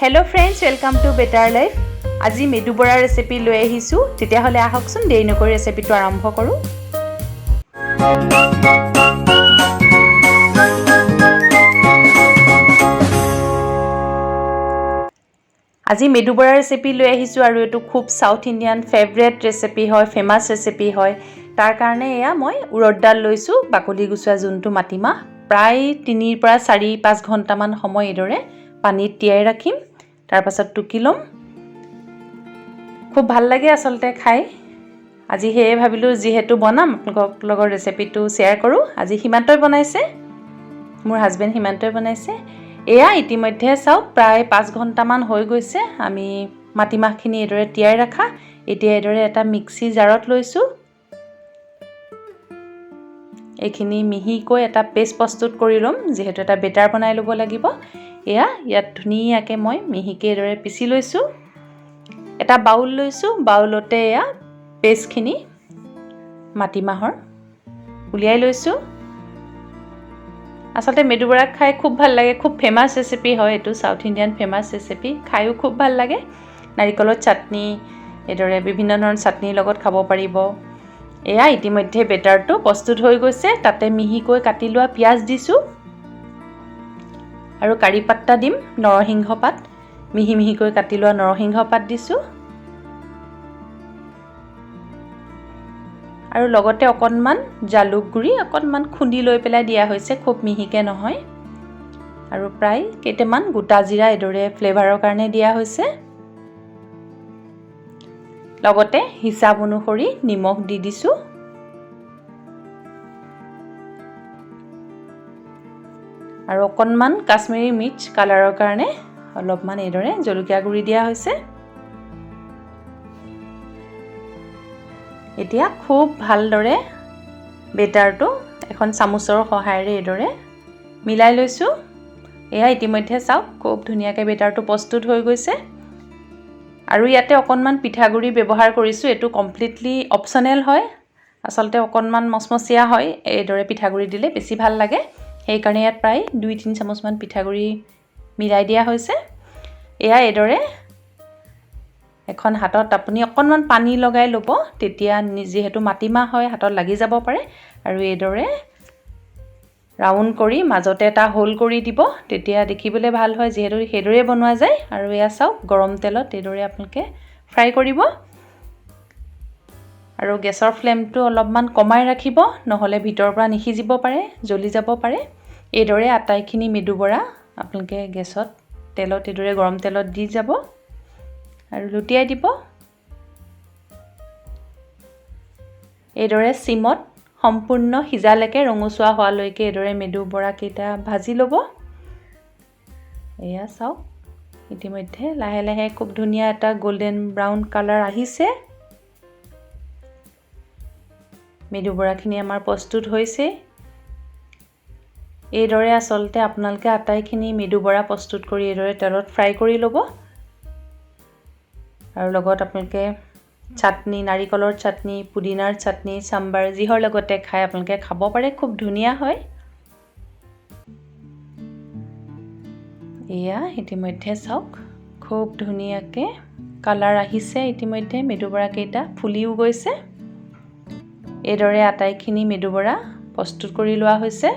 Hello friends, welcome to बेटार life. आज मेदु बड़ा रेसिपी লৈ আহিছো। তেতিয়া হলে আহকচোন দেৰি নকৰি ৰেচিপিটো আৰম্ভ কৰো। আজি মেদু বড়া ৰেচিপি লৈ আহিছো আৰু এটো খুব সাউথ ইন্ডিয়ান ফেভাৰিট ৰেচিপি হয়, ফেমাস ৰেচিপি হয়। তাৰ কাৰণে এয়া মই উৰদ ডাল লৈছো, বাকলি গুছোৱা যোনটো মাটিমাহ। প্ৰায় 3 পৰা 4-5 ঘণ্টা মান সময় এদৰে পানীত তিয়াই ৰাখিম। তাৰ পাছত টুকি লম। খুব ভাল লাগে আসলতে খাই। আজি হে ভাবিলো যেহেতু বনাম আপোনালোকৰ লগৰ ৰেচিপিটো শেয়াৰ কৰো। আজি হিমান্তই বনাইছে, মোৰ হাজবেণ্ড হিমান্তই বনাইছে। এয়া ইতিমধ্যে চাও প্ৰায় 5 ঘণ্টা মান হৈ গৈছে। আমি মাটিমাহখিনি এদৰে তিয়াই ৰাখা। এতিয়া এদৰে এটা মিক্সি জাৰত লৈছো। এইখিনি মিহিকৈ এটা পেষ্ট প্ৰস্তুত কৰি লম, যেহেতু এটা বেটাৰ বনাই লব লাগিব। এয়া ইয়াত ধুনীয়াকৈ মই মিহিকৈ এদৰে পিচি লৈছো। এটা বাউল লৈছো, বাউলতে এয়া পেষ্টখিনি মাটিমাহৰ উলিয়াই লৈছো। আসলতে মেদু বড়া খাই খুব ভাল লাগে, খুব ফেমাস ৰেচিপি হয়। এটো সাউথ ইন্ডিয়ান ফেমাস ৰেচিপি, খাইও খুব ভাল লাগে। নাৰিকলৰ চাটনি এদৰে বিভিন্ন ধৰণৰ চাটনিৰ লগত খাব পাৰিব। এয়া ইতিমধ্যে বেটাৰটো প্ৰস্তুত হৈ গৈছে। তাতে মিহিকৈ কাটি লোৱা পিয়াজ দিছো আৰু কাৰি পাত্তা দিম, নৰসিংহ পাত মিহি মিহিকৈ কাটি লোৱা নৰসিংহ পাত দিছো আৰু লগতে অকনমান জালুক গুৰি অকনমান খুন্দি লৈ পেলাই দিয়া হৈছে, খুব মিহিকে নহয়। আৰু প্ৰায় কেইটামান গোটা জিৰা এদৰে ফ্লেভাৰৰ কাৰণে দিয়া হৈছে। লগতে হিচাপ অনুসৰি নিমখ দি দিছো। আৰু অকনমান কাশ্মীৰী মিৰ্চ কালাৰৰ কাৰণে অলপমান এদৰে জলকীয়া গুৰি দিয়া হৈছে। এতিয়া খুব ভালদৰে বেটাৰটো এখন চামুচৰ সহায়েৰে এদৰে মিলাই লৈছো। এয়া ইতিমধ্যে চাওক খুব ধুনীয়াকৈ বেটাৰটো প্ৰস্তুত হৈ গৈছে। আৰু ইয়াতে অকনমান পিঠাগুৰি ব্যৱহাৰ কৰিছো। এটো কমপ্লিটলি অপচনেল হয়। আসলতে অকনমান মচমচিয়া হয়, এদৰে পিঠাগুৰি দিলে বেছি ভাল লাগে। সেই কাৰণে ইয়াত প্ৰায় 2-3 চামুচ মান পিঠাগুৰি মিলাই দিয়া হৈছে। এয়া এদৰে এখন হাতত আপুনি অকনমান পানী লগাই লব, তেতিয়া যেহেতু মাটিমাহ হয় হাতত লাগি যাব পাৰে। আৰু এদৰে ৰাউন্ড কৰি মাজতে এটা হোল কৰি দিব, তেতিয়া দেখিবলৈ ভাল হয়, যেহেতু হেদৰে বনোৱা যায়। আৰু এয়া চাওক গৰম তেলত এদৰে আপোনালোকে ফ্ৰাই কৰিব। আৰু গেছৰ ফ্লেমটো অলপমান কমাই ৰাখিব, নহলে ভিতৰৰ পৰা নিসিজিব পাৰে, জ্বলি যাব পাৰে। এদৰে আটাইখিনি মেদু বড়া আপোনালোকে গেছত তেলত এদৰে গৰম তেলত দি যাব আৰু লুটিয়াই দিব। এদৰে সিমত সম্পূৰ্ণ সিজালৈকে ৰঙচুৱা হোৱালৈকে এদৰে মেদু বড়া কেইটা ভাজি ল'ব। এয়া চাওক ইতিমধ্যে লাহে লাহে খুব ধুনীয়া এটা গোল্ডেন ব্ৰাউন কালাৰ আহিছে। মেদু বড়াখিনি আমাৰ প্ৰস্তুত হৈছে। এইদৰে আসলতে আপোনালোকে আটাইখিনি মেদু বড়া প্ৰস্তুত কৰি এইদৰে তেলত ফ্ৰাই কৰি ল'ব। আৰু লগত আপোনালোকে চাটনি, নাৰিকলৰ চাটনি, পুদিনাৰ চাটনি, চাম্বাৰ যিহৰ লগতে খাই আপোনালোকে খাব পাৰে, খুব ধুনীয়া হয়। এয়া ইতিমধ্যে চাওক খুব ধুনীয়াকৈ কালাৰ আহিছে। ইতিমধ্যে মেদু বড়া কেইটা ফুলিও গৈছে। এইদৰে আটাইখিনি মেদু বড়া প্ৰস্তুত কৰি লোৱা হৈছে।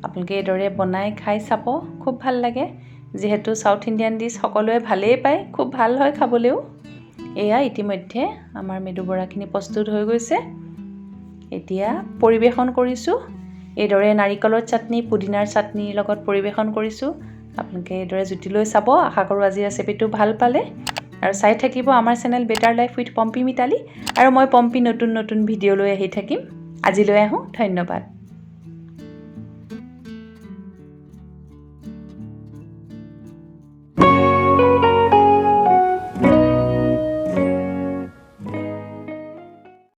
আপোনালোকে এইদৰে বনাই খাই চাব, খুব ভাল লাগে। যেহেতু সাউথ ইন্ডিয়ান ডিশ সকলোৱে ভালেই পায়, খুব ভাল হয় খাবলৈও। এয়া ইতিমধ্যে আমাৰ মেদু বড়াখিনি প্ৰস্তুত হৈ গৈছে। এতিয়া পৰিবেশন কৰিছো। এইদৰে নাৰিকলৰ চাটনি, পুদিনাৰ চাটনিৰ লগত পৰিবেশন কৰিছো। আপোনালোকে এইদৰে জুতি লৈ চাব। আশা কৰোঁ আজি ৰেচিপিটো ভাল পালে আৰু চাই থাকিব আমাৰ channel better life with Pompi Mitali. আৰু মই পম্পী নতুন নতুন ভিডিঅ' লৈ আহি থাকিম। আজিলৈ আহোঁ, ধন্যবাদ।